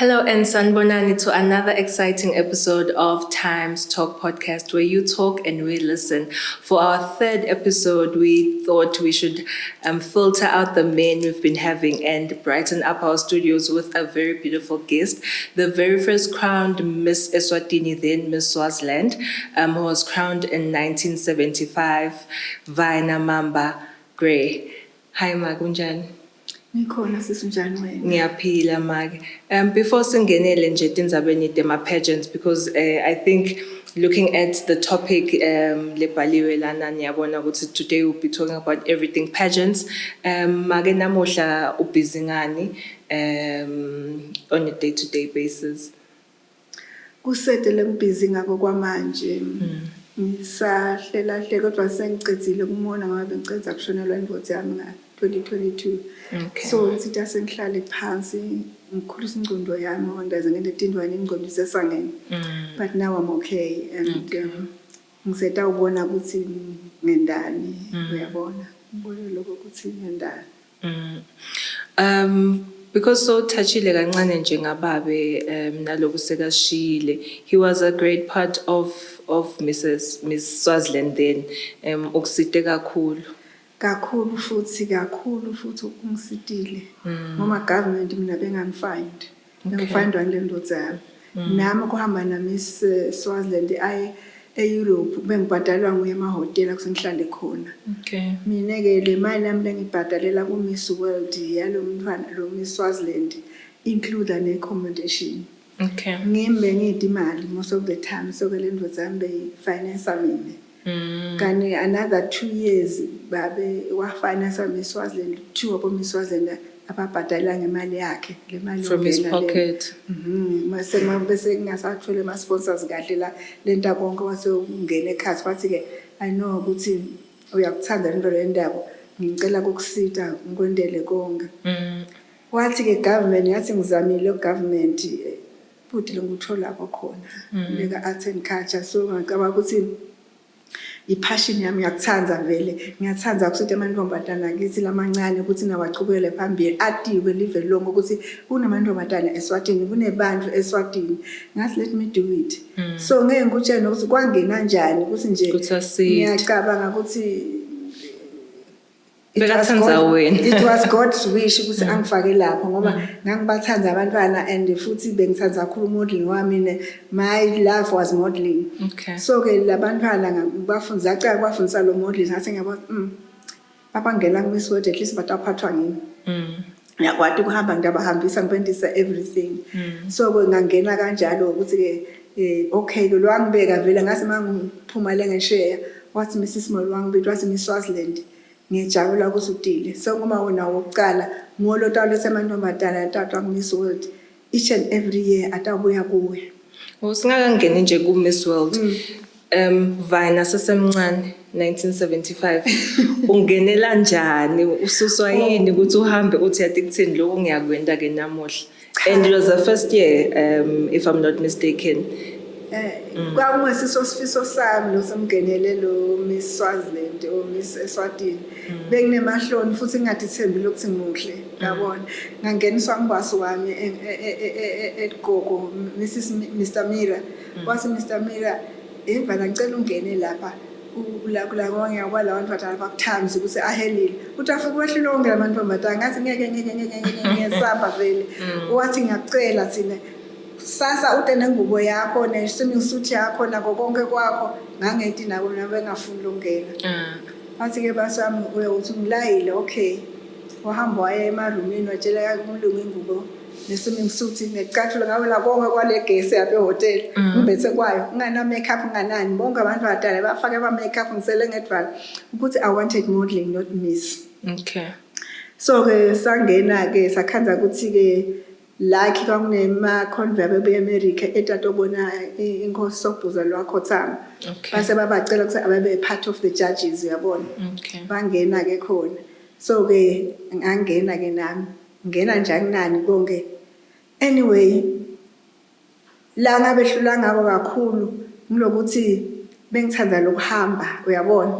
Hello and sanbonani to another exciting episode of Times Talk podcast where you talk and we listen. For our third episode, we thought we should filter out the men we've been having and brighten up our studios with a very beautiful guest. The very first crowned Miss Eswatini, then Miss Swaziland, who was crowned in 1975, Vaina Mamba Gray. Hi, Magunjan. Ngikhona sisunjani wena? Ngiyaphila make. Before singenele nje tindzabeni tema pageants, because I think looking at the topic lebhaliwe lana niyabona ukuthi today we'll be talking about everything pageants. Make namuhla ubhizi ngani on a day-to-day basis? Kusetele ngibhizi ngako kwamanje. Ngisahlela kodwa sengicedzile kumona ngoba bengicedza kushonelwa indvodza yami nga 2022. Okay. So ngisitha sengihlale phansi ngikhulisa ingcondo yami ngoba ndaze nginetindwane ingcondo isesangene. But now I'm okay and ngiseta ubona ukuthi ngendani uyabona. Ngibona lokho ukuthi ngendani. Because so touchile kancane njengababe naloku sekashile, he was a great part of Miss Swaziland then ukusite kakhulu futhi ungisitile ngoba government mina bengangifind ngifindwa ngile ndodza yami nami kuhamba na Miss Swaziland e-Europe bengibhadalwa nguye emahotela kusengihlale khona. Okay. Mina ke le mali nami lengibhadalela ku Miss World yalo mfana lo Miss Swaziland include an accommodation. Okay. Ngimbe ngidi imali most of the time so ke le ndodza yami beyifinance mina. Kani another 2 years babe wa finance Miss Swaziland 2 of Miss Swaziland ababhadala ngemali yakhe le mali from his pocket. Mase bese ngingasathole ama sponsors kahle la lenta konke wase ungene ekhasi wathi ke I know ukuthi uyakuthanda into le ndaba ngicela ukukusita ngikwendele konke. Wathi ke government yathi ngizamile government futhi ngikuthola khona leka arts and culture so ngicaba ukuthi ipassion yami yakuthanda vele ngiyathanda ukuthi amantombazana kithi lamancane ukuthi nawachubele phambili atiwe live lonke ukuthi kunamantombazana eSwatini kunebantu eSwatini ngathi let me do it so ngeke ngikutshela ukuthi kwangena kanjani ukuthi nje ngiyacabanga ukuthi it was God's wish ukuthi angifake lapho ngoba ngangibathanza abantwana and futhi bengithanza kakhulu modeling wami my love was modeling. Okay. So ke labantwana ngibafundisa kwafundisa lo modeling ngathi ngiyabona babangena ku Miss World at least bataphathwa ngini. Yakwati kuhamba ngiyabahambisa ngibendisa everything. So ke ngangena kanjalo ukuthi ke okay ke lwangibeka vele ngase mangiphuma le ngeshare wathi Mrs Molwangibethu wathi Miss Swaziland ngijabula ukuthi udile so uma wona wokucala ngolota lesemantombazana tatwa Miss World each and every year atabuya kuwe. Usingakangeni nje ku Miss World Vaina sesemncane 1975 ungenela njani ususwa yini ukuthi uhambe uthi yathi kuthini lokho ngiyakwenda ke namuhla and it was the first year if I'm not mistaken. Kwakungesiso sifiso sami lo semgenele lo Miss Swaziland o Miss Eswatini benginemahloni futhi ngingadithembile ukuthi ngimuhle yabona ngangeniswa ngibasi wami eGogo Mr Mira wathi Mr Mira emva ngicela ungene lapha la ngiyakwa la bantu bathatha bakuthamza ukuthi ahelile uthi afike wehlile ongela amantombazana ngathi ngeke ngiyesaba vele wathi ngiyacela thina sasa utene ngubo yakho neswimming suit yakho nako konke kwakho ngangethi nabo bengafuni ukungena wathi ke basami uyothi ngilayile okay wahamba waye emarumini watshela umlungu ingubo neswimming suit necathulo ngabe la konke kwale gesi yaphe hotel ngibethe kwayo ngana makeup nganani bonke abantu badala bafake ama makeup ngisele ngedvala ukuthi I wanted modeling not Miss. Okay. So ke sangena ke sakhanza ukuthi ke like kwakunema convert beAmerica etatobona inkosi sobhuza lwakho Thama base babacela ukuthi ababe part of the judges uyabona. Okay. Bangena ke khona so ke ngangena ke nami ngena njani nani konke anyway la ngabe hlula ngabo kakhulu ngilokuthi bengithanda lokuhamba uyabona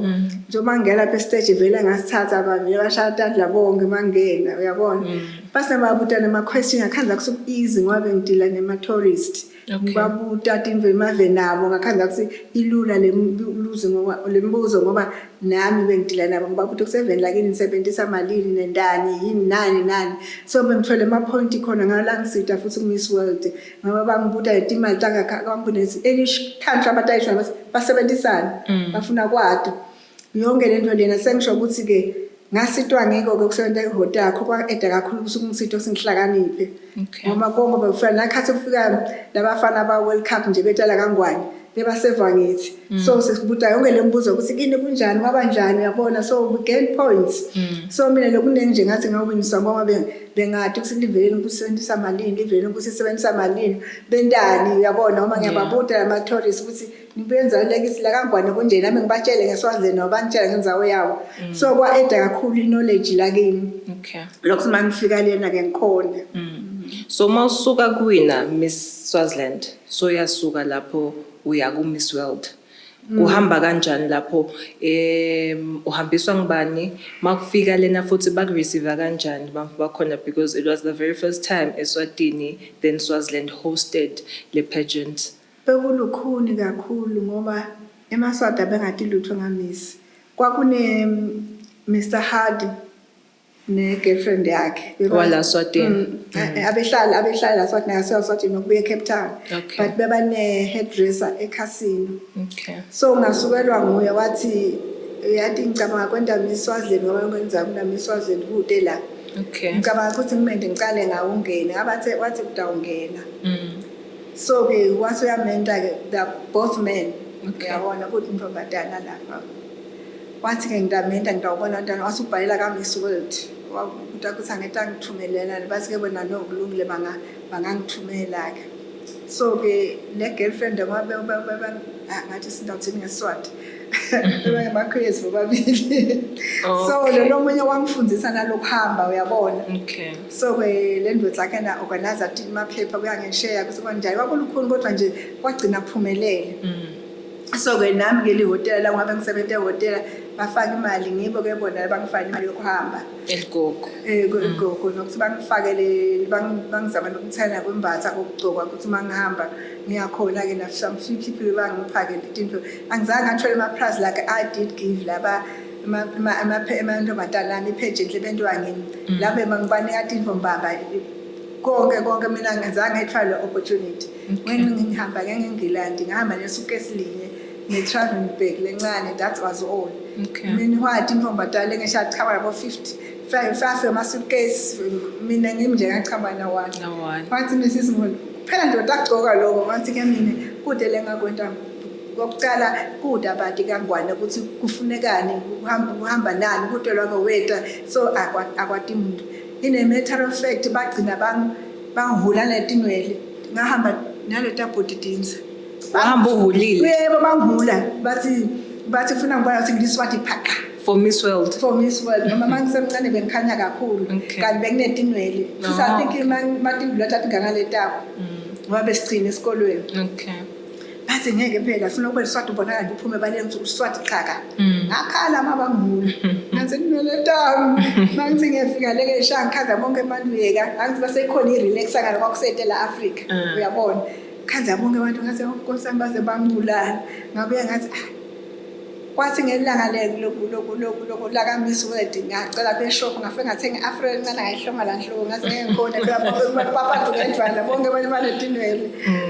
njengoba ngingena lapha stage vele ngasithatha abami bashaya tandla bonke mangena uyabona base babuta nama-question ngakhanza kusuku easy ngoba bengidila nema-tourist. Ngibabuta tinto emave nabo ngakhanza kuthi ilula lembuzo ngoba nami bengidila nabo ngibabuta ku7 lakini nisebenzisa malini nendani yini nani so bengithole ama-point khona ngala ngisita futhi ku-Miss World ngoba bangibuta itimali tangakambonesi any country abatayisho basebenzisana bafuna kwato yonke lento lena sengisho ukuthi ke ngasitwa ngiko ukusebenza ehotel yakho kwaeda kakhulu kusuku ngisitho singihlakaniphe ngoba konke befana nakhathi kufika labafana ba World Cup nje betala kangwane bebaseva ngithi so sesibuta yonke lembuzo ukuthi kini kunjani kwabanjani uyabona so we gain points so mina lokuningi nje ngathi ngawuwiniswa ngoba bengade ukusivele ukusebenzisa malini livele ukusebenzisa malini bendani uyabona uma ngiyababuta ama tourists ukuthi nibenza lekisi la kangwane kunje nami ngibatshele ngeSwazini nobangitshela ngenzawo yawo so kwaeda kakhulu knowledge la kimi lokho mangifika lena ke ngikhona so mawusuka kuwina Miss Swaziland so yasuka lapho uya ku Miss World kuhamba kanjani lapho uhambiswa ngibani makufika lena futhi bakureceive kanjani bakhona because it was the very first time eSwatini then Swaziland hosted le pageant bekulukhuni kakhulu ngoba emaswati bengati lutho ngamisi kwakune Mr Hardy ne girlfriend yakhe wala Swatini abehlala la Swatini ngaseSwatini nokubuye Cape Town but beba ne hairdresser eCasino so ngasukelwa nguye wathi yathi ngicabanga kwenda Miss Swaziland ngoba ngikwenza kuna Miss Swaziland kude la ngicabanga ukuthi ngimende ngicale ngawo ungene abathe wathi kudawungena so ke wasuyamenda ke the both men uyabona ukuthi umfabadana lapha wathi ke ngidamenda ngidawubona ntana wasubhalela ka Miss World wakuthi ukuthi angeta ngithumelena base ke bona nokulungile bangangithumela ke so ke le girlfriend ngabe ngathi sindathini ngeSwati bengamakhwezi bobabili so lo munye wangifundisa nalokuhamba uyabona so ke le ndodza yakhe na organize amaphepha kuyangishare ukuthi kanjani kwakulukhuni kodwa nje kwagcina kuphumelele so ke nami ke lihotel la ngabe ngisebenza ehotel bafaka imali ngibo ke bona bangifaka imali yokuhamba eligogo eligogo nokuthi bangifakele bangizama nokuthena kwembatha kokugcoka ukuthi mangihamba ngiyakhona ke na some few people bangiphakele into angizange ngathole ama prize like I did give laba ama matala mi pageant lebento wangini lapho mangibanika info mbamba konke mina ngizange ngithwale opportunity when ngihamba ngengilandi ngihamba nesuitcase linye ne-traveling bag lencane that was all mina wathi imfombadala ngishaya chaba labo 55 ama-suitcase mina ngimnje ngachaba na one wathi Mrs Molo phela ndoda agcoka lokho wathi ke mina kude lengakwenta kokuqala kude abadi kangwane ukuthi kufunekani uhamba nani kudelwa ngoweta so akwati umuntu in matter of fact bagcina bangihula netinwele ngahamba naleta bodidinza wahamba uhulile yebo bangihula bathi funa ngibona ukuthi ngiliswati phaka for Miss World noma mangisemncane bengikhanya kakhulu kanti bekunetinwele futhi I think matingula thathi ngangaletako ngoba besigcina esikolweni bathi ngeke phela funa ukube liswati ubonakala nje uphume baleni ukuthi uswati chaka ngakhala mabangihula ngathi inwele tami mangithi ngiyafika leke eshaya ngikhaza bonke emanweka angithi basekhona irelaxa ngalo kwakusete la Africa uyabona khanza bonke abantu ngathi unkosami baze bangibulala ngabuye ngathi kwathi ngelanga lokhu la ka Miss World ngacela be shop ngafika ngathenga iAfro encane ngayihlonga la nhlobo ngathi ngeke ngikhona phela bonke babantu ngendvala bonke banetinwele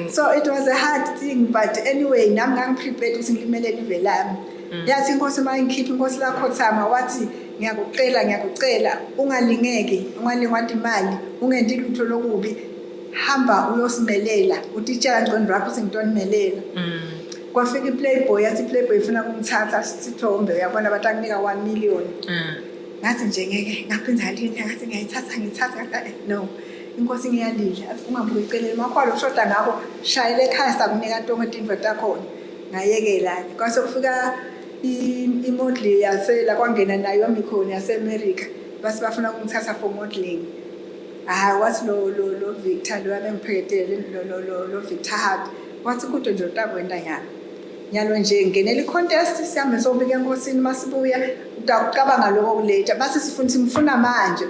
so it was a hard thing but anyway nami ngangiprepared ukuthi ngilimele live lami yathi inkosi mayikhipha inkosi lakho thama wathi ngiyakucela ungalingeki ungalingwadi imali ungendi lutho lokubi hamba uyosimelela utitshela ngcondo rakho singitonimelela kwafika iPlayboy yathi iPlayboy ifuna ukungithatha sithombe uyabona abantu anginika 1 million ngathi nje ngeke ngaphinda ngalinda ngathi ngiyithatha no inkosi ngiyalila ungabuye ucelele makhwalo ushoda ngakho shayela ekhaya sakunika tonke tinto takhona ngayekela kwase kufika imodel yasela kwangena nayo mikhona yaseAmerica base bafuna ukungithatha for modeling wathi lo Victor lo abengiphethe lo Victor Hart wathi kude nje utakwenda yana nyalo nje ngenela i-contest sihambe sobika enkosini masibuya ucabanga lokho kulate base simfuna manje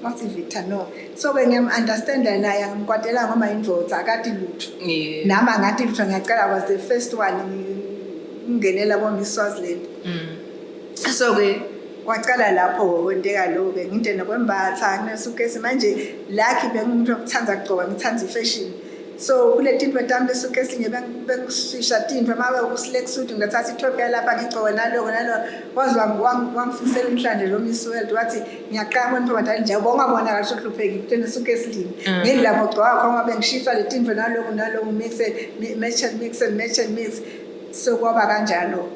wathi Victor no so-ke ngiyam-understanda naye ngimkwatela ngoma indvodza akati lutho nami angathi lutho ngiyacela was the first one ngingenela bo-Miss Swaziland so-ke kwacala lapho kwenteka lo-ke ngintena kwembatha kunesukesi manje lucky bengumuntu okuthanda kugcoka ngithanda i-fashion so kule tinto tami lesukesi bengisisha tinto uma usilek suit ngathatha itop yalapha ngigcoka naloko wazi wangifisela imhlanje lo Miss World wathi ngiyaqala njengoba nje ungabona kahle uhlupheki kutena sukesi lini ngilapho gcoka khona bengishifa le tinto naloko mix so kwaba kanjalo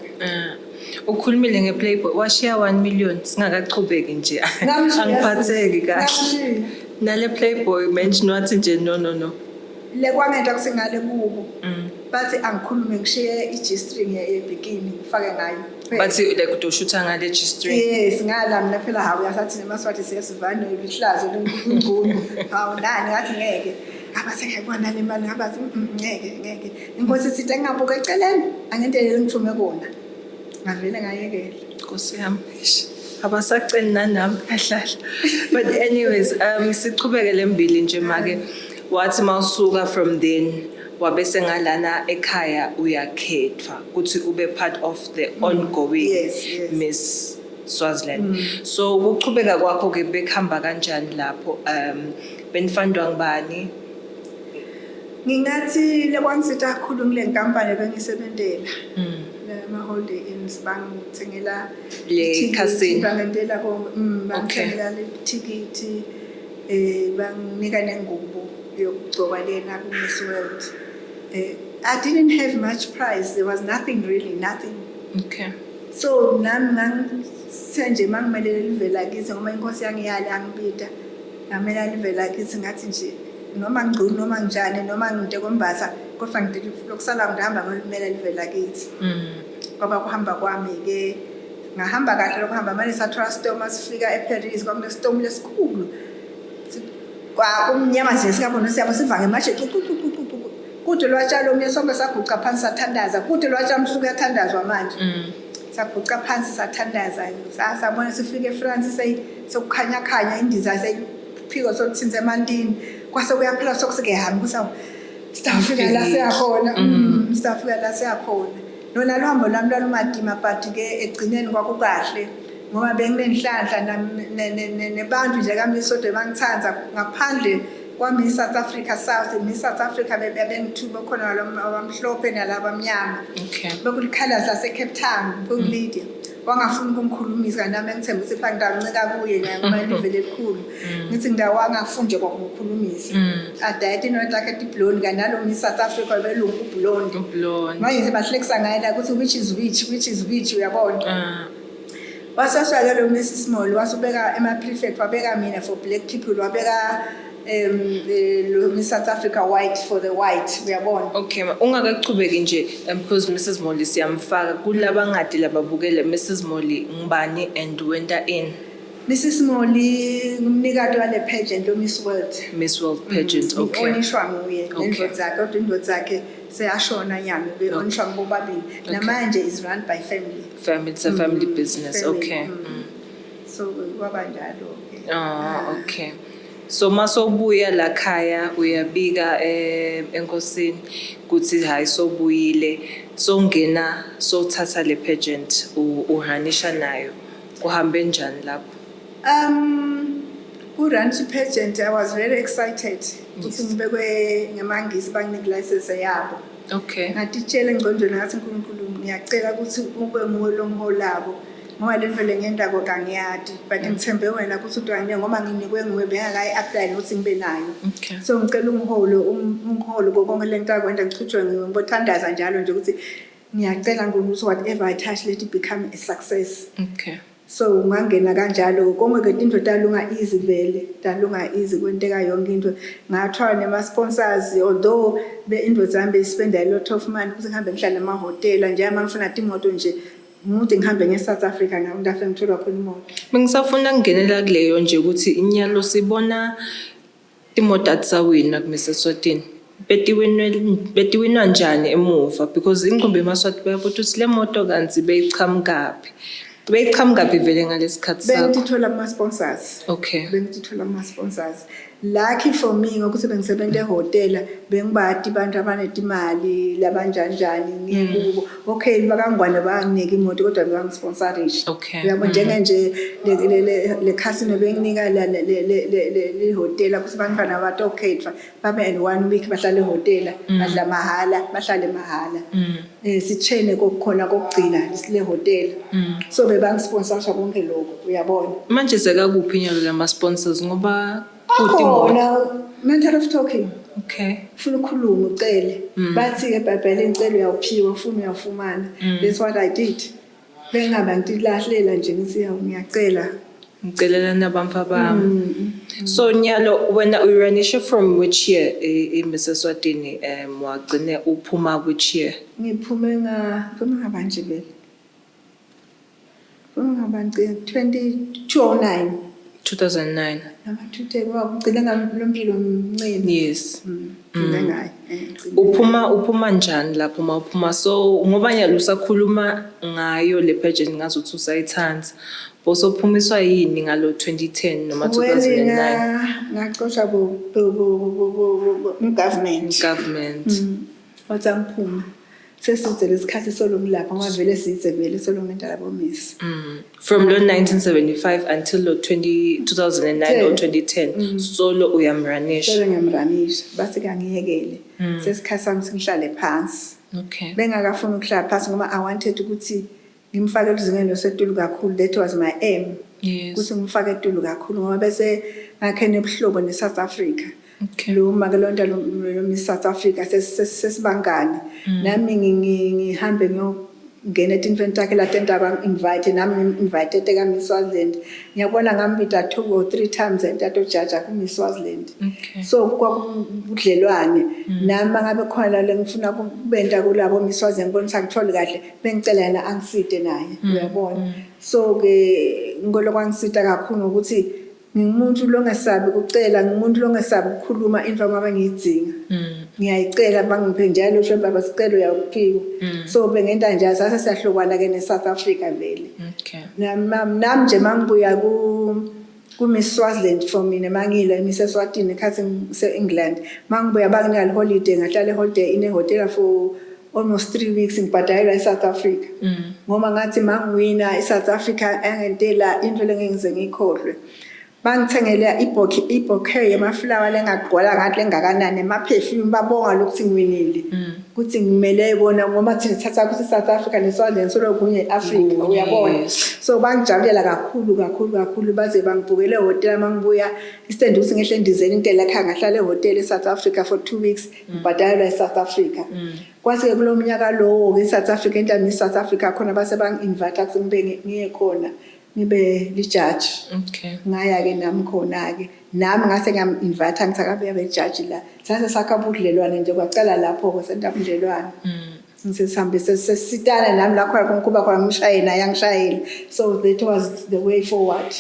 ukhulumile ngePlayboy washiya 1 million singakachubeki nje angiphatheki kahle nale Playboy mention wathi nje no le kwangenta kusengale kubo bathi angikhulume ngishiye i-G-string ebikini ngifake ngayo bathi like udoshutha ngale G-string yes ngala mina phela hawu yasathi nemaswathi siyasivana lihlazo lengqulu hawu nani ngathi ngeke abathi ngiyabona le mali ngabathi ngeke inkosi sithi engabuka eceleni angentele ngithume kona ngavele ngayekela Nkosi yami abasaceni nanami ahlala but anyways sichubeke lembili nje make wathi mawusuka from then wabese ngalana ekhaya uyakhethwa ukuthi ube part of the ongoing yes. Miss Swaziland so ukuchubeka kwakho ke bekhamba kanjani lapho benifandwa ngibani ngingathi lekwangisitha kakhulu ngile nkampani bengisebenzela ma-holiday inns bangithengela le casino bangentela bangithengela ithikithi banginika nengubo yokugcoka lena ku-Miss World I didn't have much price there was nothing nothing okay so nami ngangisenje mangimelele livela kithi ngoba inkosi yangiyala angibida ngamela livela kithi ngathi nje noma ngigcina noma njani noma nginte kombatha kodwa lokusala ngihamba ngolimela livela kithi ngoba kuhamba kwami ke ngahamba kahle lokuhamba manje sathola storm sifika eParis kwakunestorm lesikhulu kwakumnyama nje sikabona siyabo sivake manje kude lwatshalo omnye sonke saguqa phansi sathandaza kude lwatshalo msuku yathandazwa manje saguqa phansi sathandaza sabona sifike eFrance sokukhanya indiza seyiphiko sokuthinza emantini kwase kuyaphela sokusike hamba kusawu stafika la siyakhona nona lo hambo lami lwalumadima but ke egcineni kwakukahle ngoba benginenhlanhla nebantu nje kaMisodo bangithanza ngaphandle kwami South Africa South Miss South Africa bengithuba khona abamhlophe nalabamnyama okay bekulikhala lase Cape Town kuLydia wangafuni ukungikhulumisa nami ngithemba ukuthi bangincika kuye ngoba livele elikhulu ngithi ngidawangafuni kwakukhulumisa adayiti not like a blonde kanalo Miss South Africa belungu blonde manje bahlekisa ngaye la ukuthi which is which uyabona wasaswaka lo Mrs Small wasubeka ema-prefect wabeka mina for black people wabeka lo Miss South Africa white for the white uyabona okay ungakachubeki nje because Mrs Molly siyamfaka kulaba ngadi lababukele Mrs Molly ngibani and went in Mrs Molly ngumnikati wale pageant lo Miss World pageant okay onishwa nguye nendodza zakhe kodwa indodza zakhe seyashona nyami beonishwa ngobabili namanje is run by family it's a family business okay so kwabanjalo okay so masobuya la khaya uyabika enkosini kuthi hayi sobuyile songena sothatha le pageant uhanisha nayo kuhambe njani lapho ku-ranch pageant I was very excited ukuthi ngibekwe ngemangisi banginike license yabo okay ngatitshela engqondweni ngathi uNkulunkulu ngiyacela ukuthi ube nguwe lo mholi labo ngoba le mvele ngendako kangiyadi but ngithembe wena ukuthi udwangile ngoba nginikwe nguwe bengakayi-apply nokuthi ngibe nayo so ngicela umholo konke le nto akwenda ngichutshwe ngiwe ngibothandaza njalo nje ukuthi ngiyacela ukuthi whatever I touch let it become a success okay so ngangena kanjalo konke ke into dalunga easy vele dalunga easy kwenteka yonke into ngathwala nema-sponsors although into zami bespend a lot of money ukuthi ngihambe ngihlale emahhotela nje mangifuna imoto nje ngude ngihambe nge-South Africa ngafe ngithola khona imoto bengisafuna kungenela kuleyo nje ukuthi inyalo sibona imoto atsawina kuMrs Swatini betiwinwa njani emuva because ingqumbi emaswati bayabona ukuthi le moto kanti beyiqhamukaphi vele ngalesikhathi sakho bengithola ama-sponsors. Okay. Bengithola ama-sponsors. Lucky for me ngokuthi bengisebenza ehhotela bengibadi abantu abanetimali labanjanjani ngikubo. Okay bakangwane banginika imoto kodwa bangisponsorisha. Okay. Uyabona nje le casino benginika le hotela kuthi bangifana abantu okay babe and 1 week bahlale ehhotela badla mahala bahlale mahala. Sithene kokukhona kokugcina le hotela. So bebangisponsorsha konke lokho uyabona. Manje sekakuphi nyalo lama sponsors ngoba khona mental of talking. Okay. Ufuna ukukhuluma ucele. Bathi ke bhabhela incelo uyawuphiwa ufuna uyafumana. That's what I did. Bengaba ngilahlela nje ngithi ngiyacela. Ngicelela nabamfa bami. So nyalo wena uyuranisha from which year Mrs. Swatini wagcine uphuma which year? Ngiphume ngabanje vele. Ngabanje 2009. 2009. Yes. Uphuma njani lapho mawuphuma so ngoba nyalo usakhuluma ngayo le pageant ngazuthi usayithanda boso uphumiswa yini ngalo 2010 noma 2009 ngaxoxa government wathi angiphuma sesize lesikhathi solomlapha ngavele size vele solomenta labo miss from lo 1975 until lo 2009 or 2010 solo uyamranisha base kangiyekele sesikhathi sami singihlale phansi okay bengakafuna ukuhlala phansi ngoba I wanted ukuthi ngimfake ezingeni setulu kakhulu that was my aim ukuthi ngimfake etulu kakhulu ngoba bese ngakhene ebuhlobo neSouth Africa. Lo makelonda lo Miss South Africa sesibangani nami ngihambe ngiyongena etinfent yakhe la tenta ba invite nami invited ka Miss Swaziland ngiyabona ngambita 2 or 3 times entato judge ku Miss Swaziland so kwakudlelwane nami ngabe khona le ngifuna kubenta kulabo Miss Swaziland ngibonisa ngithole kahle bengicela yena angiside naye uyabona so ke ngolo kwangisita kakhulu ukuthi ngimuntu longesabi ukucela ngimuntu longesabi ukukhuluma into ngoba ngiyidzinga ngiyayicela bangiphe njalo usho baba sicelo uyawuphiwa so bengenta nje sase siyahlukana ke neSouth Africa vele nami nje mangibuya ku Miss Swaziland for mina mangile Miss Swatini ekhathi ngise-England mangibuya banginika holiday ngahlala holiday in a hotel for almost 3 weeks ngibhadalelwa eSouth Africa ngoba ngathi mangiwina eSouth Africa engentela into lengenze ngikhohlwe bangithengela ibouquet yamaflower lengagqwala ngathi lengakanani ema-perfume babonga lokuthi ngiwinile ukuthi ngimele yibona ngoba thina thatha ukuthi South Africa neSwaziland solo kunye eAfrica uyabona so bangijabulela kakhulu baze bangibhukele hotel mangibuya istand ukuthi ngehle ndizeni intela ekhaya ngahlala ehotel eSouth Africa for 2 weeks ngibhadalelwa eSouth Africa kwase kulo mnyaka lowo eSouth Africa entami eSouth Africa khona base bangi-invite ukuthi ngibe ngiye khona ngibe li-judge ngaya ke nami khona ke nami ngase ngam-invite ngithakabe yabe judge la sase sakha ubudlelwane nje kwacala lapho kwasenta ubudlelwane ngisihambe sesitana nami la khona kuba khona ngishayela naye angishayela so that was the way forward.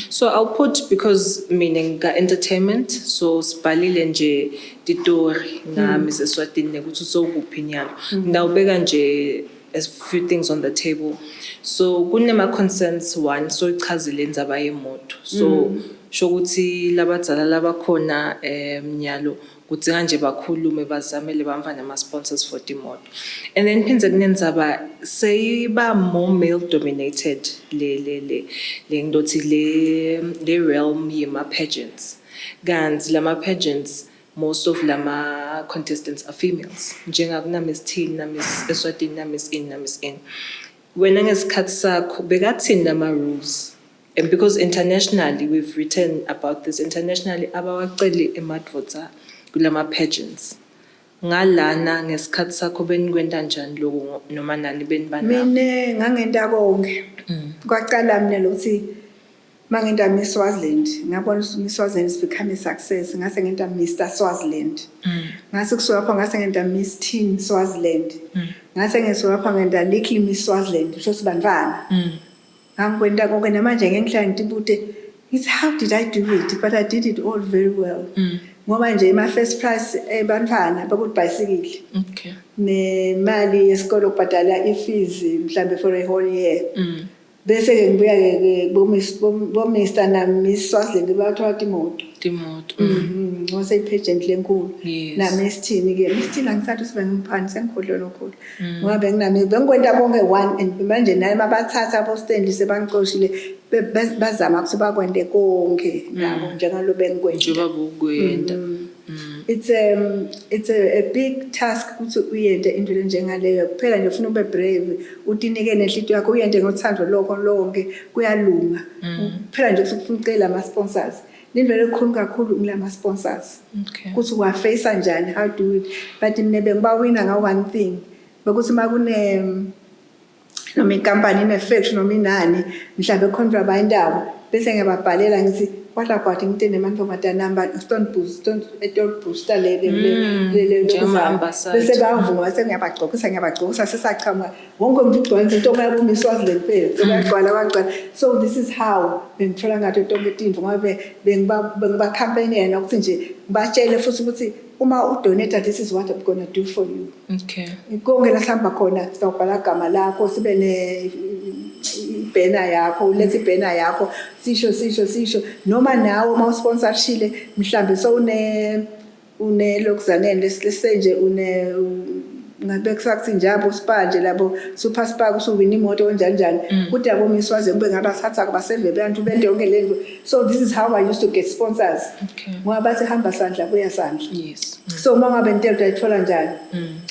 So I'll put because meaning entertainment so sibhalile nje titori na Mrs. Swatini ukuthi sokuphi nyalo ngawubeka nje a few things on the table so kunema concerns one so ichazile indzaba yemoto so shokuthi labadzala labakhona nyalo kudzinga nje bakhulume bazamele bamva nama sponsors for timoto and then phindze kunendzaba seyiba more male dominated le ngidothi le realm yema pageants kanti lama pageants most of lama contestants are females njengakuna Miss Teen na Miss Eswatini na Miss In na Miss In wena ngesikhathi sakho bekathini ama rules and because internationally we've written about this internationally abawaceli emadvodza kulama pageants ngalana ngesikhathi sakho benikwenta njani lokho noma nani benibana mina ngangenta konke kwaqala mina lokuthi mangenta Miss Swaziland ngabona Miss Swaziland is becoming a success ngase ngenta Mr Swaziland ngase kusuka lapho ngase ngenta Miss Teen Swaziland ngase ngesuka lapho ngenta Little Miss Swaziland usho sibantwana ngikwenta konke namanje ngihlala ngitibute it's how did I do it but I did it all very well ngoba nje first price ebantwana bakubhayisikile Okay. nemali yesikole ukubhadala ifees mhlambe for a whole year bese ke ngibuya ke bo Mr na Miss Swaziland bathola imoto ngose ipageant lenkulu na Miss Thini ke Miss Thini angisathi sibe ngimphani sengikhohlwe lokho ngoba benginami bengikwenta konke one and manje naye mabathatha abo stand sebangiqoshile bazama ukuthi bakwende konke nabo njengalo bengikwenda njengoba bukwenda. It's a big task ukuthi uyente into njengaleyo kuphela nje ufuna ube brave utinike nenhlitiyo yakho uyente ngothando lokho lonke kuyalunga kuphela nje ufuna ucela ama sponsors lindlela elikhulu kakhulu ngilama sponsors ukuthi wa face kanjani how do it but mina bengibawina nga one thing bekuthi makune noma inkampani ine factory noma inani mhlawumbe contra bayindawo bese ngiyababhalela ngithi kwala kwathi ngitene mantombazana number stone booster le bese bavuma sengiyabagcokisa sesachama wonke umuntu ugcwele into yabo miswazi lempela sebagcwala so this is how bengithola ngathi tonke izinto ngoba bengiba campaign yena ukuthi nje batshele futhi ukuthi uma udonate this is what I'm going to do for you. Okay. Konke la sihamba khona sizobhala igama lakho sibe ne banner yakho ulethe banner yakho sisho noma nawe uma usponsorship mhlambe so une lokuzanele lesenje ngabe kusakuthi njalo sipanje labo super spark usuwina imoto kanjani kuthi yabo miswaze kube ngabathatha kubaseve abantu bento yonke lento so this is how I used to get sponsors ngoba bathi hamba sandla kuya sandla yes so uma ngabe into uyithola njani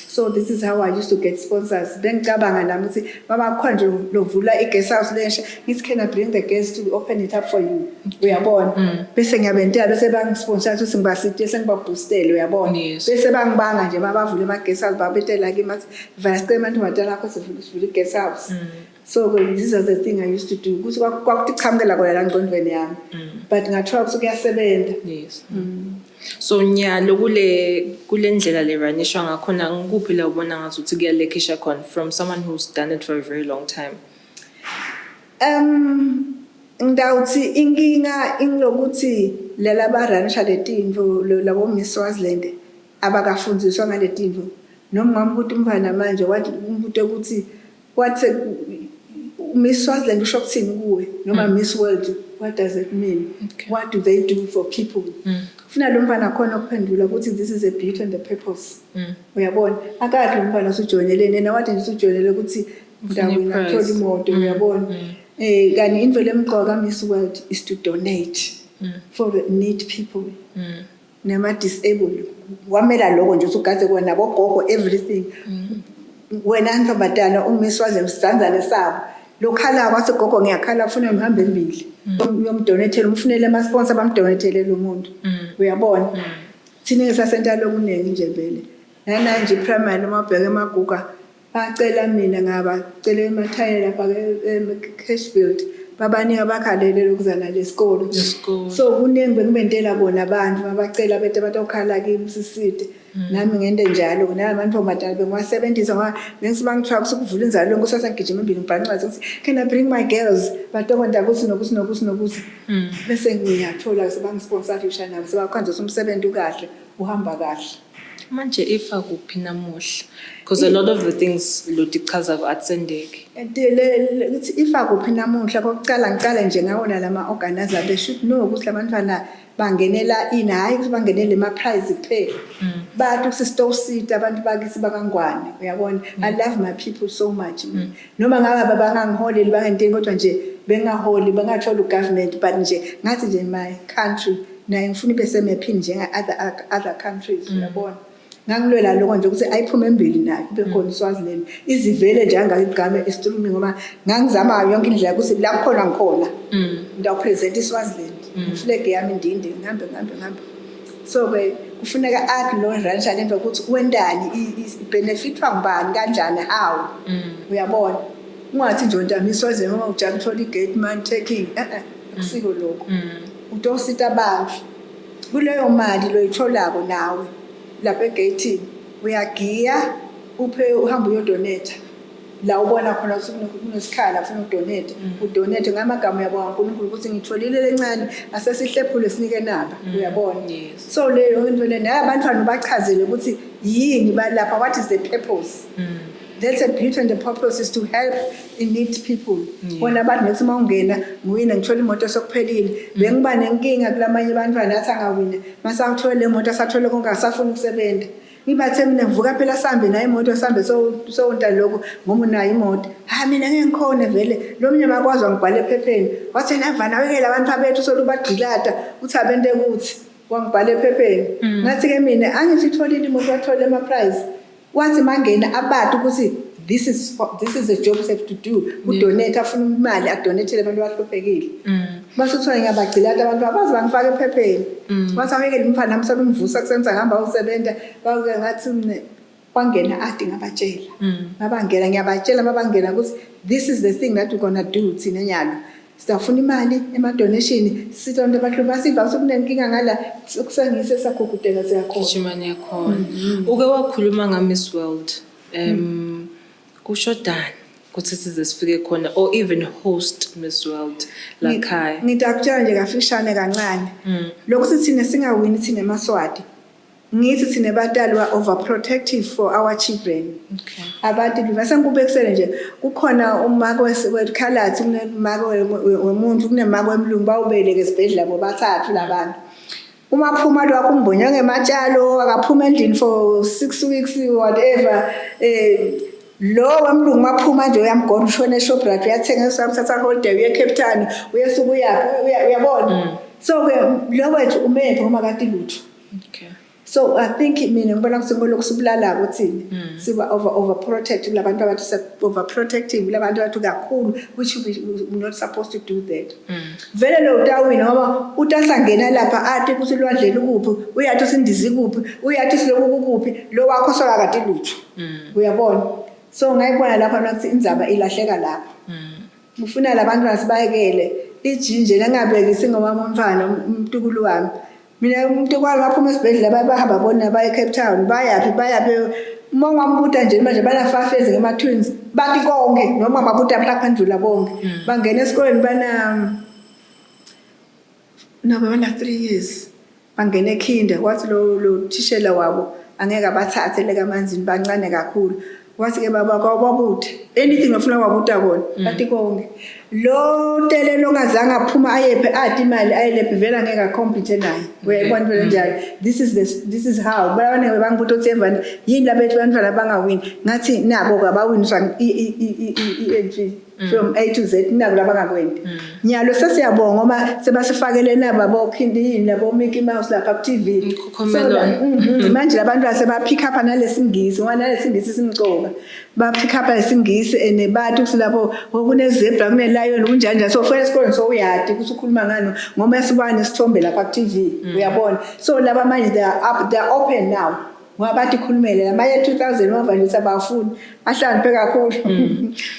so this is how I used to get sponsors bengicabanga nami ukuthi baba khonje lovula i guest house leshe ngithi can I bring the guests to open it up for you uyabona bese ngiyabentela bese bangisponsor ukuthi ngibasite sengibaboostele uyabona bese bangibanga nje mabavule ama guest house babetela like mathi vast amount madala akho sivule guest house so these are the thing I used to do ukuthi kwakuthi qhamukela kona la ngqondweni yami but ngathola ukuthi kuyasebenza yes so nyalo kule ndlela le runishwa ngakhona ngikuphi la ubona ngazuthi kuyalekisha khona from someone who's done it for a very long time ngidawuthi inkinga ingilokuthi lela baranisha letinto labo Miss Swaziland abakafundiswa ngale tinto noma ngambuthi umfana manje wathi umbuto ukuthi wathi Miss Swaziland usho ukuthini kuwe noma Miss World what does it mean what do they do for people ufuna lo mfana khona ukuphendula ukuthi this is a beauty and the purpose uyabona akade lo mfana usujoyinele nena wathi nje usujoyinele ukuthi ndawina thola imoto uyabona kani into lemgqoka Miss World is to donate for the need people nema disabled wamela lokho nje usugaze kona nabo gogo everything wena ntombazana uMiswazi msanzane sabo lokhala kwasegogo ngiyakhala ufuna ngihambe embili uyomdonatela umfunele ama sponsor bamdonatele lo muntu uyabona thina ngesasenta lokuningi nje vele nana nje primary uma bheka emaguga bacela mina ngabacela emathayela lapha eCashbuild babanika bakhalele lokuzana lesikolo so kuningi bengibentela bona abantu abacela bethe batokhala kimi siside nami ngende njalo namantombazana bengiwasebenzisa ngoba bengisibangithwa ukuvula inzalo lonke sasangijima embili ngibhanqaza ukuthi can I bring my girls batokonda ukuthi nokuthi bese ngiyathola sebangisponsorisha nabo sebakwenza umsebenzi kahle uhamba kahle manje ifa kuphi namuhla because a lot of the things lo dichaza ku-Atsendeki ukuthi ifa kuphi namuhla kokucala ngiqale nje ngawona lama organizer they should know ukuthi labantwana bangenela ini hayi ukuthi bangenele ama prize kuphela bathi usistore seat abantu bakisi bakangwane uyabona I love my people so much noma ngabe bangangiholeli bangenteni kodwa nje bengaholi bangathola ugovernment but nje ngathi nje my country naye ngifuna bese mapping njenga other countries uyabona ngangilwela lokho nje ukuthi ayiphume embili nayo kube khona Swaziland izivele njenganga igama eStrumi ngoba ngangizama yonke indlela ukuthi la khona ngikhona ngiyawpresent iSwaziland flag yami indinde ngihambe so kufuneka athi lo rancha lento ukuthi wendani benefitwa ngubani kanjani how uyabona ungathi nje ntamizwe noma ujaka uthola igate man taking akusiko lokho utosita abantu kuleyo mali loyitholako nawe lapha egate uyagiya uphe uhamba uyodonate la ubona khona ukuthi kunesikhala ufuna udonate udonate ngamagama uyabonga uNkulunkulu ukuthi ngitholile lencane asesihlephule sinike naba uyabona so leyo into le nabantwana bachazele ukuthi yini balapha what is the purpose that's a beauty and the purpose is to help in need people bona abantu nethi mawungena nguyina ngithola imoto sokuphelile bengiba nenkinga kulamanye abantwana athi angawina masawuthola le moto asathola konke asafuna ukusebenza ngibathe mina ngivuka phela sambe nayo imoto sambe so lokho ngoba unayo imoto mina ngeke ngikhone vele lo mnye makwazi ngibhale ephepheni wathi navana wekela abantu abethu solubagqilata uthi abente ukuthi wangibhale ephepheni ngathi ke mina angithitholile imoto wathola ama prize wathi mangena abantu ukuthi this is a job you have to do udonate afuna imali adonatele abantu abahluphekile basuthiwa ngiyabagcilata abantu abazi bangifaka ephepheni wathi awekele umfana nami solumvusa kusenza ngihamba usebenza bake ngathi bangena ade ngabatshela mabangena ngiyabatshela mabangena ukuthi this is the thing that we're gonna do thina nyalo sifuna imali ema donation sitonto abahlupa siva sokunenkinga ngala ukusengise sakugudeka siyakhona Chimani yakhona uke wakhuluma nga Miss World kushodani kuthi size sifike khona or even host Miss World lakhaya ngidakutshela nje kafishane kancane lokuthi thina singawini thina eMaswati ngithi thina batali wa overprotective for our children abantu base ngikubekisele nje kukhona umako wekhalathi kunemako wemuntu kunemako wemlungu bawubeleke esibhedlela bobathathu labantu uma phuma lo akumbonya ngematshalo akaphuma endlini for 6 weeks whatever lo wemlungu maphuma nje uyamgona ushona eShoprite uyathenga usathatha holiday uye Cape Town uyesuka uyabona so ke lo wethu umepho uma kade lutho so I think mina ngibona ukuthi ngokusubulala kuthini siba overprotective labantu abathi overprotective labantu abathi kakhulu which we not supposed to do that vele lo utawini ngoba utasangena lapha athi ukuthi lwadlela ukuphi uyathi usindizi kuphi uyathi siloku kuphi lo wakho solakade lutho uyabona so ngayibona lapha nokuthi inzaba ilahleka lapha ufuna labantu asibayekele ijinje langabekisi ngoba umfana umtukulu wami mina umuntu kwalo baphuma esibhedlela bahamba bona baya eCape Town bayaphi mongwambuta nje manje bana fafeze ngema twins bathi konke noma babuta phakhandlula bonke bangena esikoleni bana 3 years bangena eKinder wathi lo tishela wabo angeke abathathe leka manzini bancane kakhulu wathi ke baba kwababuta anything ofuna wabuta bona bathi konke lo tele longazange aphuma ayephe adi imali ayelebhe vela ngeke acomplete naye uyayibona phela njalo this is how bana bangibuta uthi evani yini labethu bantwana bangawini ngathi nabo abawiniswa iNG from A to Z nabo labangakwendi nyalo sesiyabonga ngoba sebasifakele nabo bokhindi nabo Mickey Mouse lapha ku TV manje labantu asebapick up nalesingisi ngoba nalesingisi simcoka bapick up lesingisi enebathi usilapho kunezebra kunelion kunjanja so first esikoleni so uyadi ukuthi ukhuluma ngani ngoba esibani isithombe lapha ku TV uyabona so laba manje they are open now wabathi khulumele lamaye 2000 wavalisa abafuni ahlangiphe kakhulu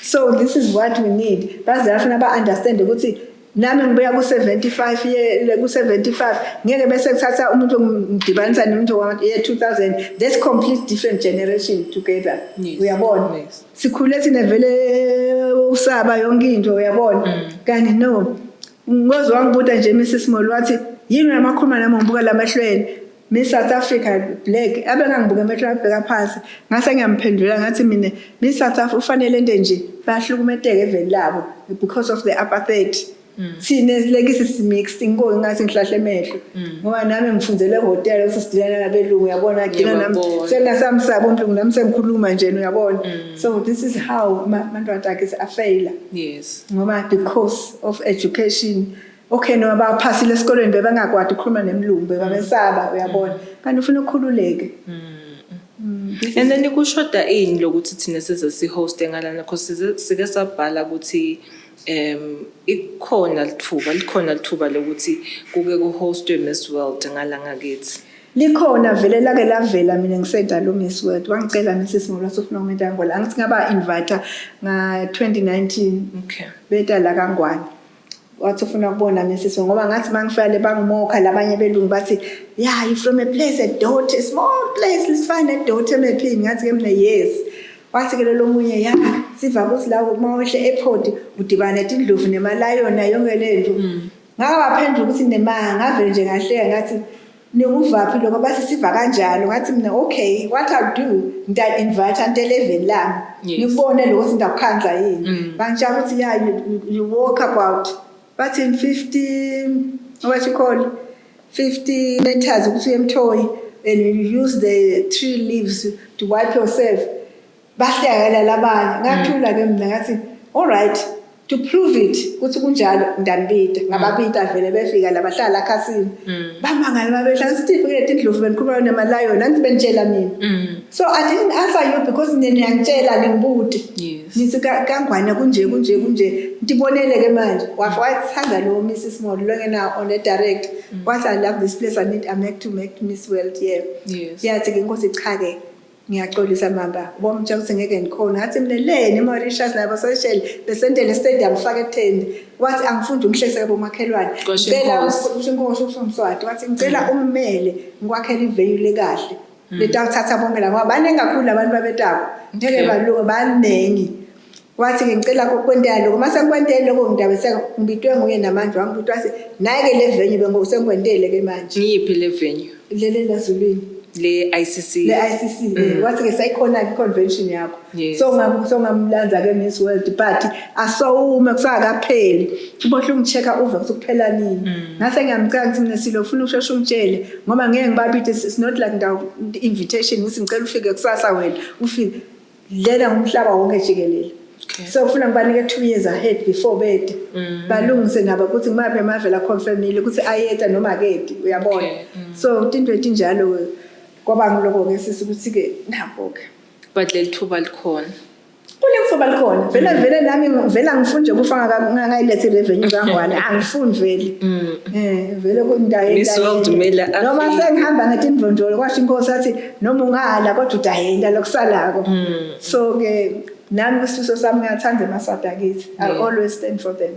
so this is what we need bazafuna ba understand ukuthi nami ngibuya ku 75 ye ku 75 ngeke bese kuthatha umuntu ngidibanisa nomuntu wa 2000 that's complete different generation together uyabona sikhule sine vele usaba yonke into uyabona kanti no ngozo wangibuta nje Mrs Small wathi yini namakhuluma nami ngibuka lamahlweni Miss South Africa black abengangibuka emetho abheka phansi ngase ngiyamphendula ngathi mina Miss South Africa ufanele into nje bahlukumeteke eveni labo because of the apartheid thine lekisi simixed inkongi ngathi ngihlahle emehlo ngoba nami ngifundzele ehotel usisidilana nabelungu uyabona agcina nami senasamsaba uNtulungu nami sengikhuluma nje uyabona so this is how abantu attack is a failure ngoba because of education okay noma baphasile esikoleni bebangakwadi ukukhuluma nemlungu bebamesaba uyabona kanti ufuna ukukhululeke and then kushoda ini lokuthi thina size sihost ngalana because sike sabhala ukuthi likhona lithuba lokuthi kuke kuhostwe Miss World ngalanga kithi likhona vele lake lavela mina ngisenda lo Miss World wangicela Mrs Small wasofuna umuntu angola angithi ngaba invite nga 2019 beta la kaNgwane wathi ufuna ukubona Mrs ngoba ngathi mangifale bangimokha labanye belungu bathi yeah you from a place a daughter small place let's find a daughter mapping ngathi ke mina yes wathi ke lo munye ya siva ukuthi la uma wehle airport udibana netindlovu nemalayona yonke lento ngakaphendula ukuthi nemanga ngavele nje ngahleka ngathi nikuvaphi lokho bathi siva kanjalo ngathi mina okay what I'll do ngida invite ante 11 lami ngibone lokho ukuthi ndakukhanza yini bangitshela ukuthi yeah you walk about but in 50 what you call 50 meters ukuthi uyemthoyi and you use the tree leaves to wipe yourself bahlekela labanye ngathula ke mina ngathi all right to prove it ukuthi kunjalo ndanibita ngababita vele befika labahlala ekhasini bamangala babehlala sithi pheke indlovu benikhuluma nemalayona nanti benitshela mina so I didn't answer you because ngiyangitshela ngibude nithi kangwane kunje ntibonele ke manje wathanda lo Mrs Small lo ngena on a direct what I love this place I make to make Miss World here yathi ke inkosi cha ke ngiyaxolisa mamba bomtshela ukuthi ngeke ngikhona ngathi mina leni eMauritius labo Seychelles besendele stadium fake 10 wathi angifundi umhlekise bomakhelwane ngicela uSinkosho uSomswati wathi ngicela ummele ngikwakhela ivenue lekahle letawuthatha bonke la ngoba baningi kakhulu abantu babetako ngeke balunga banengi wathi ngicela kokwentela lokho mase ngikwentele lokho ngidaba ngibitwe nguye namanje wangibitwa wathi naye ke le venue bengosengikwentele ke manje ngiyiphi le venue lele laZulwini le ICC wathi ke sayikhona convention yakho so ngamlanza ke Miss World but asowume kusakapheli ubohle ungichecka uve kusukuphela nini ngase ngiyamcela ukuthi mina silo ufuna usheshe ungitshele ngoba ngeke ngibabide it's not like invitation ukuthi ngicela ufike kusasa wena ufike lena ngumhlaba wonke jikelele so ufuna ngibanike 2 years ahead before bed balungise nabo ukuthi ngimaphe amavela confirmile ukuthi ayeta noma akedi uyabona so into etinjalo ngoba ngiloko ke sisi ukuthi ke nakho ke but lethuba likhona kulethuba likhona vele nami vele ngifunda kufanga ngayilethe revenue kangwane angifundi vele vele kundaye Miss World dumela noma sengihamba ngetindvondolo kwasho inkosi athi noma ungala kodwa udayenda lokusalako so ke nami kusiso sami ngiyathanda emaswati akithi I always stand for them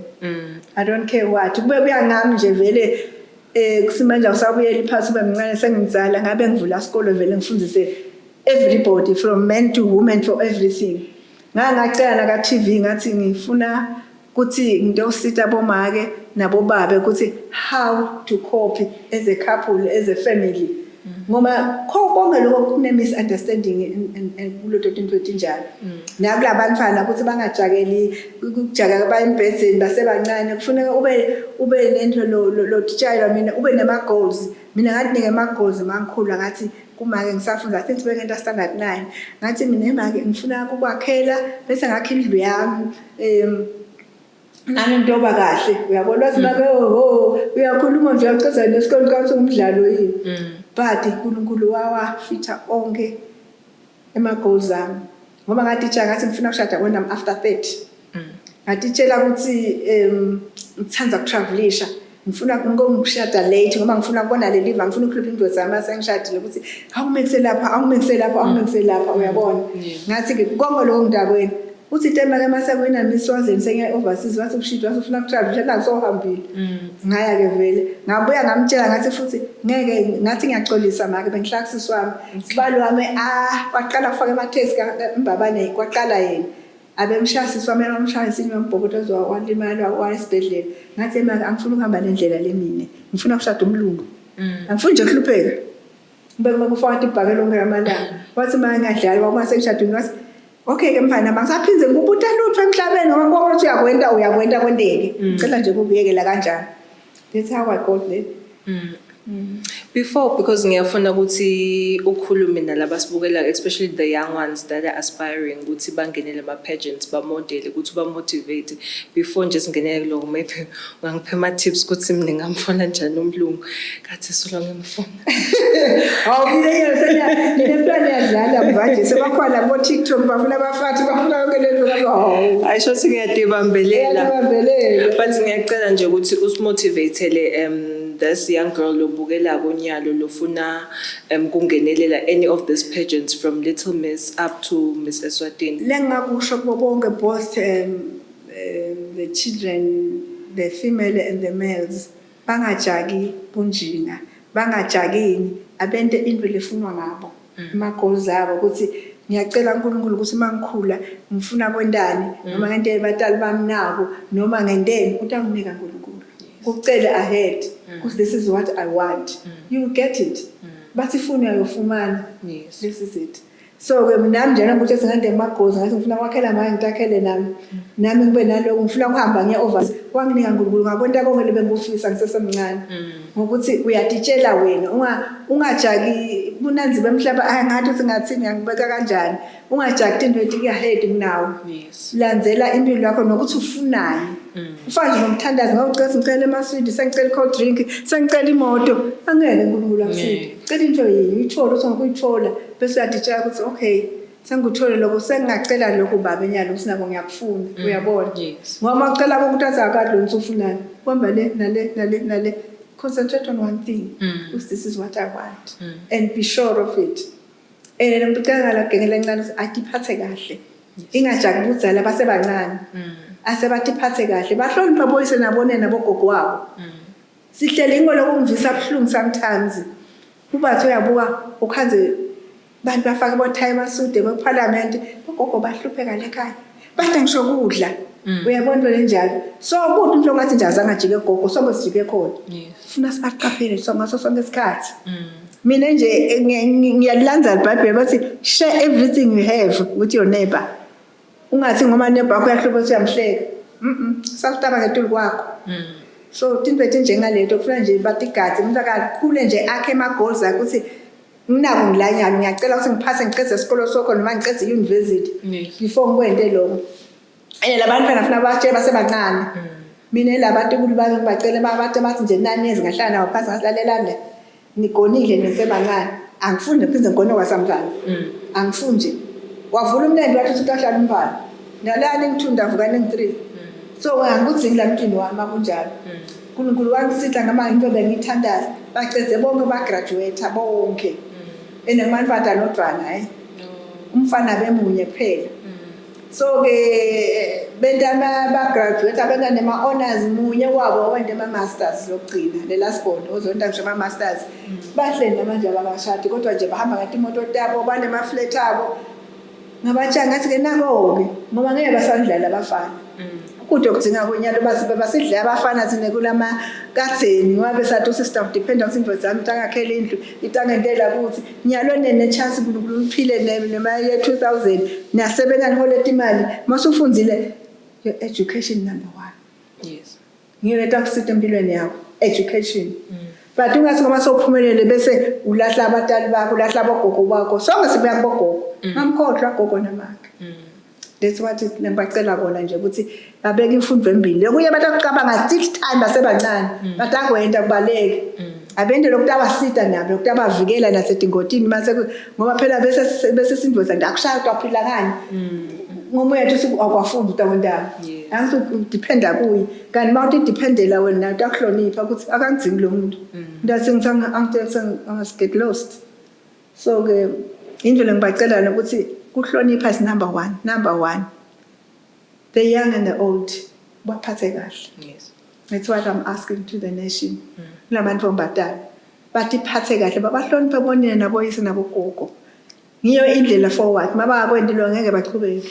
I don't care what kube kuyangami nje vele kusimanje usabuyela iphansi ube mncane sengizala ngabe ngivula isikole vele ngifundise everybody from men to women for everything ngangacela na ka TV ngathi ngifuna ukuthi ngiyosita bomake nabo babe ukuthi how to cope as a couple as a family ngoba konke lokho kune misunderstanding kulo into etinjalo nakulabantwana ukuthi bangajakeli ukujaka bayembhezeni basebancane kufuneka ube nento lo teacher mina ube nema goals mina ngathi ngeke ama goals mangikhula ngathi kumake ngisafunda I think bengenta standard 9 ngathi mina emake ngifuna ukwakhela bese ngakha indlu yami nami ntoba kahle uyabona wathi make uyakhuluma nje uyachaza nesikole kathi umdlalo yini but uNkulunkulu wawafitha onke ema goals ami ngoba ngatitsha ngathi ngifuna ukushada when I'm after 30 ngatitshela ukuthi ngithanda ukutravelisha ngifuna ngikushada late ngoba ngifuna ukubona le live ngifuna ukukhipha indodana zami sengishadile ukuthi awumekise lapha uyabona ngathi ke konke lokho ngidakweni uthi tema ke masekwena miswazeni sengiya overseas wathi ushidwa ufuna ukutravel la sohambile ngaya ke vele ngabuya ngamtshela ngathi futhi ngeke ngathi ngiyaxolisa make bengihlakisisi wami sibalo wami waqala kufaka ematext mbabane kwaqala yena abemshayisisi wami nomshayisi ngombhokotozo walimala wasibedlela ngathi make angifuna ukuhamba nendlela lemine ngifuna ukushada umlungu angifuni nje ukuhlupheka ngibeke kufaka ibhake lonke yamalanga wathi manje ngadlala kwama sengishadini wathi okay ke mfana mangisaphinze ngikubuta lutho emhlabeni ngoba ngibona ukuthi uyakwenta kwenteke ngicela nje ukubuyekela kanjani that's how I got there before because ngiyafuna ukuthi ukhulume nalabo sibukela especially the young ones that are aspiring ukuthi bangenele ama pageants ba model ukuthi ba motivate before nje singenele lokho maybe ungangiphe ama tips ukuthi mina ngamfuna njani umlungu kathi solo ngimfuna awubile senya neplan yadlala manje sebakhona bo TikTok bafuna abafathi bafuna yonke lento lapho ayisho singiyadibambelela but ngiyacela nje ukuthi usimotivatele this young girl lobukela konyalo lofuna kungenelela any of these pageants from Little Miss up to Miss Eswatini lengakusho bonke both the children the female and the males bangajaki bunjinga bangajakini abente into lefunwa ngabo ama goals abo ukuthi ngiyacela uNkulunkulu ukuthi mangikhula ngifuna kwendani noma ngento ebatali bami nabo noma ngendeni uthi anginika uNkulunkulu ukucela ahead because this is what I want you will get it bathi ifuna uyofumana Yes. this is it so ke nami njalo ukuthi singande emagozi ngathi ngifuna kwakhela manje ngitakhele nami ngibe naloko ngifuna ukuhamba ngiye over wanginika uNkulunkulu ngakwenta konke lebengufisa ngisesemncane ngokuthi uyaditshela wena ungajaki bunanzi bemhlaba ngathi uthi ngathi ngiyangibeka kanjani ungajaki into ethi kuyahead kunawo Yes. landzela impilo yakho nokuthi ufunani ufanje nomthandazi ngawucela ngicela emaswidi sengicela cold drink sengicela imoto angeke uNkulunkulu akusize cela into yini uyithola uthi ngokuyithola bese uyaditshela ukuthi okay sengikuthole lokho sengingacela lokho baba enyalo usinako ngiyakufuna uyabona Yes. ngoba ucela ukuthi azakade lo nsufuna kwamba le nale concentrate on one thing because this is what I want and be sure of it lo muntu kangala gengela encane atiphathe kahle ingajaki budzala basebancane asebatiphathe kahle bahlonipha boyise nabone nabogogo wabo sihlele ingolo kungivisa abhlungu sometimes ubathi uyabuka ukhanze bantu bafaka bothaya amasude beParliament ogogo bahlupheka lekhaya bathi ngisho kudla uyabona le njalo so kuthi umuntu ongathi nje azangajike gogo sonke sijike khona funa sibaqaphele so ngaso sonke isikhathi mina nje ngiyalilanza iBhayibheli bathi share everything you have with your neighbor ungathi ngoma neighbor yakho yahlupha uyamhleka sakutaba ngetulu kwakho so tinto njengaleto kufuna nje bathi gazi umuntu akakhule nje akhe ama goals akhe ukuthi nginako ngilanyalo ngiyacela ukuthi ngiphase ngiqede isikolo sokho noma ngiqede university before ngikwente lokho labantu bafuna batshe basebancane mina labantu kulubani ngibacela abantu bathi nje nani ezingahlala nawo phasi ngasilalelane nigonile nesebancane angifundi pheze ngikono kwasamntwana angifundi wavula umlendo wathi usuhlala umfana nalani ngithunda vuka neng3 so angikuthi ngilamntini wami akunjalo uNkulunkulu wangisitha ngama into bengithandaza bacede bonke bagraduate bonke enemantfata nodwana umfana bemunye kuphela so ke bentama bagraduate abenza nema honors munye wabo wende ama masters lokugcina le last bond ozonda ngisho ama masters bahleli namanje abashadi kodwa nje bahamba ngathi imoto tabo banema flat abo ngabatsha ngathi ke nako-ke ngoba ngeke basandlala abafana kude okudzinga kwenyalo basidle abafana sine kulama kadzeni ngoba besathi usista dependa kuzinto zami tangakhela indlu itangentela ukuthi nyalo nechance uNkulunkulu uphile nema ye 2000 nasebenza ngiholeta imali masufundzile your education number 1 Yes. ngiyeleta kusita empilweni yakho education but ungathi ngoba sowuphumelele bese ulahla abatali bakho ulahla abogogo bakho sonke sibuya kubogogo ngamkhohlwa gogo namakhe that's what ngibacela kona nje ukuthi babeke imfundo embili kuye abantu akucabanga still time basebancane batakwenda kubaleke abende lokhu abasita nabo lokhu abavikela nasedingotini mase ngoba phela bese sindvoza ndakushaya kwaphila ngani ngoba yethu akwafundi utakwendaba angithi dependa kuyi kanti mawuthi dependela wena utakuhlonipha ukuthi akangidzingi lo muntu ndathi ngithanga get lost so ke indlela ngibacela ukuthi kuhlonipha is number 1 the young and the old baphathe kahle Yes. that's what I'm asking to the nation labantu bombadala bathi phathe kahle babahloniphe bonina naboyise nabogogo ngiyo indlela forward mabakwendi lo ngeke baqhubeke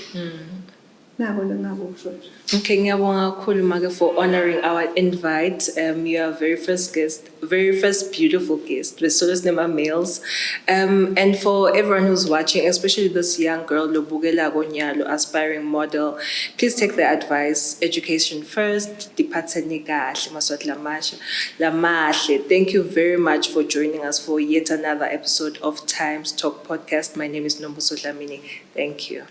nabo lengakusho nje. Okay, ngiyabonga kakhulu Make for honoring our invite. You are very first beautiful guest. We're solo sinema males. And for everyone who's watching, especially this young girl, Lobugela Gonyalo, aspiring model, please take the advice. Education first. Diphatheni kahle, maswati lamahle. Thank you very much for joining us for yet another episode of Times Talk Podcast. My name is Nombuso Dlamini. Thank you.